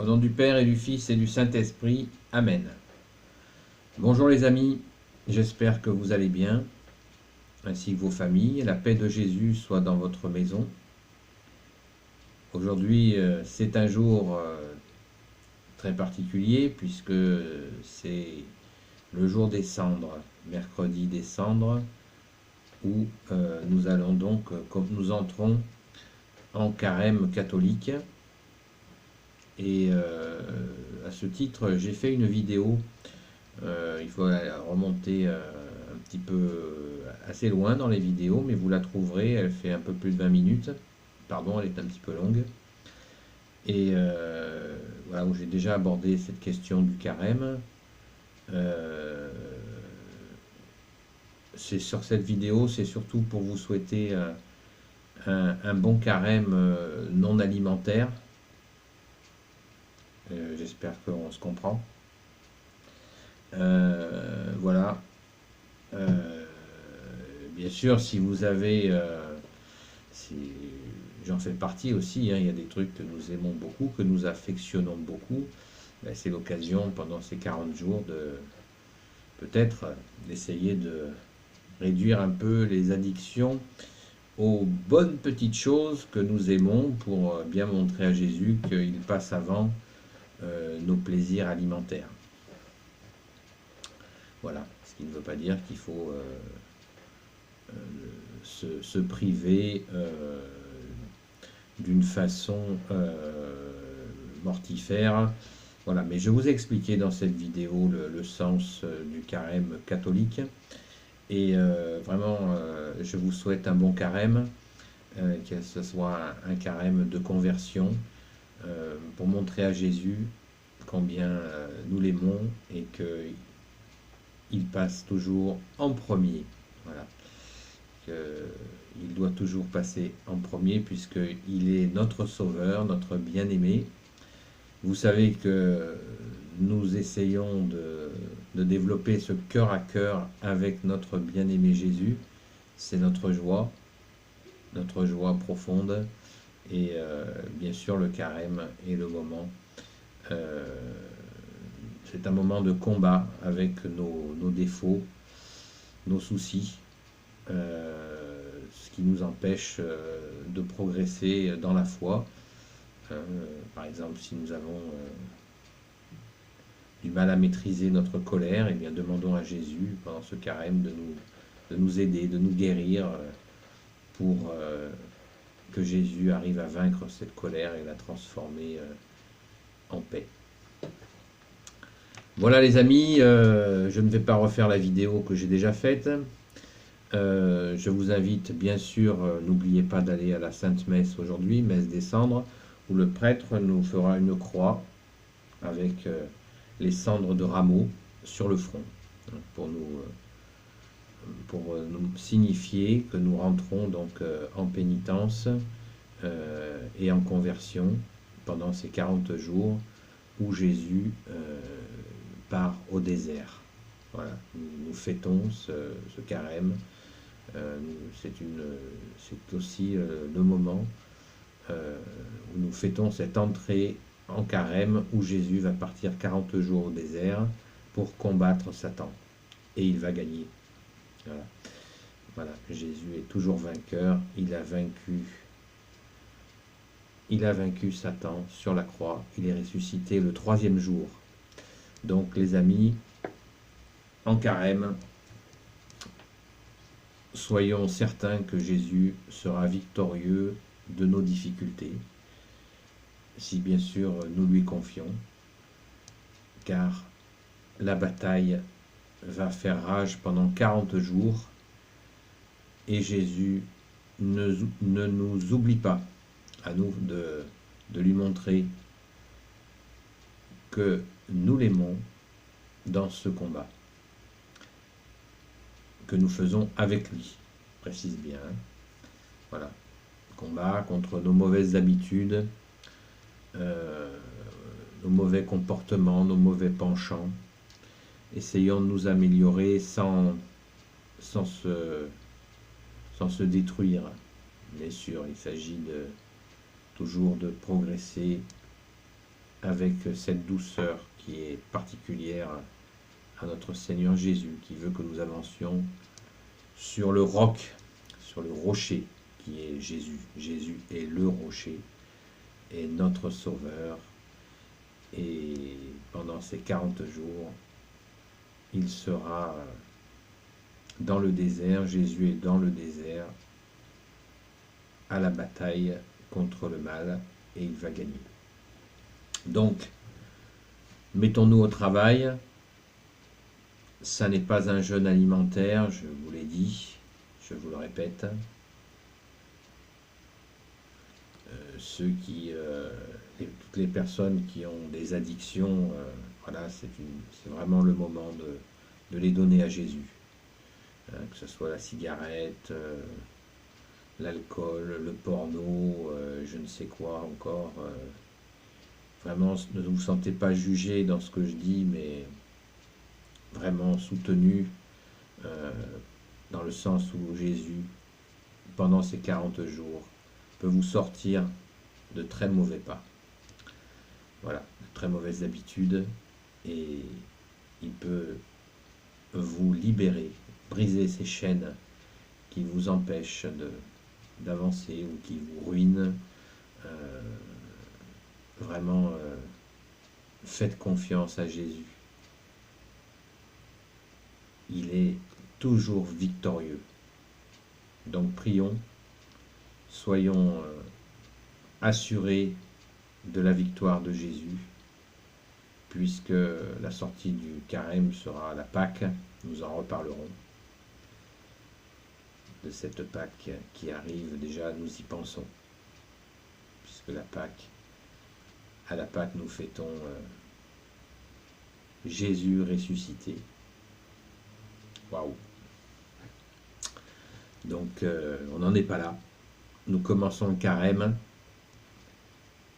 Au nom du Père et du Fils et du Saint-Esprit. Amen. Bonjour les amis, j'espère que vous allez bien, ainsi que vos familles. La paix de Jésus soit dans votre maison. Aujourd'hui, c'est un jour très particulier puisque c'est le jour des cendres, mercredi des cendres, où nous allons donc, comme nous entrons en carême catholique. Et à ce titre, j'ai fait une vidéo. Il faut remonter un petit peu assez loin dans les vidéos, mais vous la trouverez. Elle fait un peu plus de 20 minutes. Pardon, elle est un petit peu longue. Et voilà, où j'ai déjà abordé cette question du carême. C'est sur cette vidéo, c'est surtout pour vous souhaiter un bon carême non alimentaire. J'espère qu'on se comprend. Voilà. Bien sûr, si vous avez, j'en fais partie aussi, hein, il y a des trucs que nous aimons beaucoup, que nous affectionnons beaucoup. Ben, c'est l'occasion pendant ces 40 jours de peut-être d'essayer de réduire un peu les addictions aux bonnes petites choses que nous aimons pour bien montrer à Jésus qu'il passe avant nos plaisirs alimentaires. Voilà, ce qui ne veut pas dire qu'il faut se priver d'une façon mortifère. Voilà, mais je vous ai expliqué dans cette vidéo le sens du carême catholique. Et vraiment, je vous souhaite un bon carême, que ce soit un carême de conversion, pour montrer à Jésus combien nous l'aimons et qu'il passe toujours en premier. Voilà. Il doit toujours passer en premier puisqu'il est notre sauveur, notre bien-aimé. Vous savez que nous essayons de développer ce cœur à cœur avec notre bien-aimé Jésus. C'est notre joie profonde. Et bien sûr, le carême est le moment. C'est un moment de combat avec nos défauts, nos soucis. Ce qui nous empêche de progresser dans la foi. Par exemple, si nous avons du mal à maîtriser notre colère, eh bien demandons à Jésus pendant ce carême de nous aider, de nous guérir pour que Jésus arrive à vaincre cette colère et la transformer en paix. Voilà les amis, je ne vais pas refaire la vidéo que j'ai déjà faite. Je vous invite bien sûr, n'oubliez pas d'aller à la Sainte Messe aujourd'hui, Messe des Cendres, où le prêtre nous fera une croix avec les cendres de rameaux sur le front, pour nous signifier que nous rentrons donc en pénitence et en conversion pendant ces 40 jours où Jésus part au désert. Voilà, nous fêtons ce carême. C'est aussi le moment où nous fêtons cette entrée en carême où Jésus va partir 40 jours au désert pour combattre Satan. Et il va gagner. Voilà. Voilà, Jésus est toujours vainqueur. Il a vaincu Satan sur la croix. Il est ressuscité le 3e jour. Donc les amis, en carême, soyons certains que Jésus sera victorieux de nos difficultés, si bien sûr nous lui confions, car la bataille va faire rage pendant 40 jours et Jésus ne nous oublie pas. À nous de lui montrer que nous l'aimons dans ce combat que nous faisons avec lui, je précise bien. Voilà, combat contre nos mauvaises habitudes, nos mauvais comportements, nos mauvais penchants. Essayons de nous améliorer sans se détruire. Bien sûr, il s'agit toujours de progresser avec cette douceur qui est particulière à notre Seigneur Jésus, qui veut que nous avancions sur le roc, sur le rocher qui est Jésus. Jésus est le rocher, est notre Sauveur. Et pendant ces 40 jours, il sera dans le désert. Jésus est dans le désert, à la bataille contre le mal, et il va gagner. Donc, mettons-nous au travail. Ça n'est pas un jeûne alimentaire, je vous l'ai dit, je vous le répète. Toutes les personnes qui ont des addictions, voilà, c'est vraiment le moment de les donner à Jésus. Que ce soit la cigarette, l'alcool, le porno, je ne sais quoi encore. Vraiment, ne vous sentez pas jugé dans ce que je dis, mais vraiment soutenu dans le sens où Jésus, pendant ces 40 jours, peut vous sortir de très mauvais pas. Voilà, de très mauvaises habitudes, et il peut vous libérer, briser ces chaînes qui vous empêchent d'avancer ou qui vous ruinent. Vraiment, faites confiance à Jésus. Il est toujours victorieux. Donc prions, soyons assurés de la victoire de Jésus, puisque la sortie du carême sera la Pâque. Nous en reparlerons de cette Pâque qui arrive. Déjà, nous y pensons, puisque à la Pâque, nous fêtons Jésus ressuscité. Waouh! Donc, on n'en est pas là. Nous commençons le carême.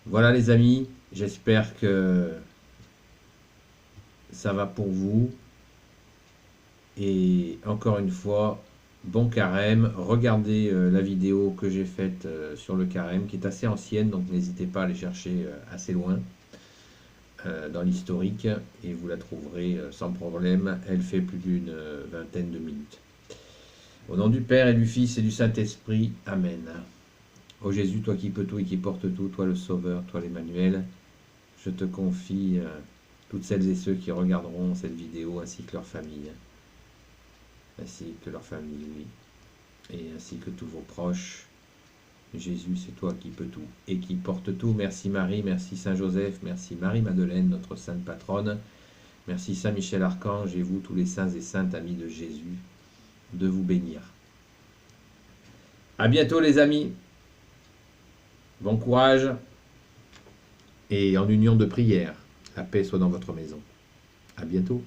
Voilà les amis, j'espère que ça va pour vous. Et encore une fois, bon carême. Regardez la vidéo que j'ai faite sur le carême, qui est assez ancienne, donc n'hésitez pas à aller chercher assez loin dans l'historique, et vous la trouverez sans problème. Elle fait plus d'une vingtaine de minutes. Au nom du Père et du Fils et du Saint-Esprit, Amen. Ô Jésus, toi qui peux tout et qui portes tout, toi le Sauveur, toi l'Emmanuel, je te confie toutes celles et ceux qui regarderont cette vidéo, ainsi que leur famille, oui, et ainsi que tous vos proches. Jésus, c'est toi qui peux tout et qui porte tout. Merci Marie, merci Saint Joseph, merci Marie-Madeleine, notre sainte patronne. Merci Saint Michel Archange, et vous, tous les saints et saintes amis de Jésus, de vous bénir. À bientôt les amis. Bon courage, et en union de prière, la paix soit dans votre maison. À bientôt.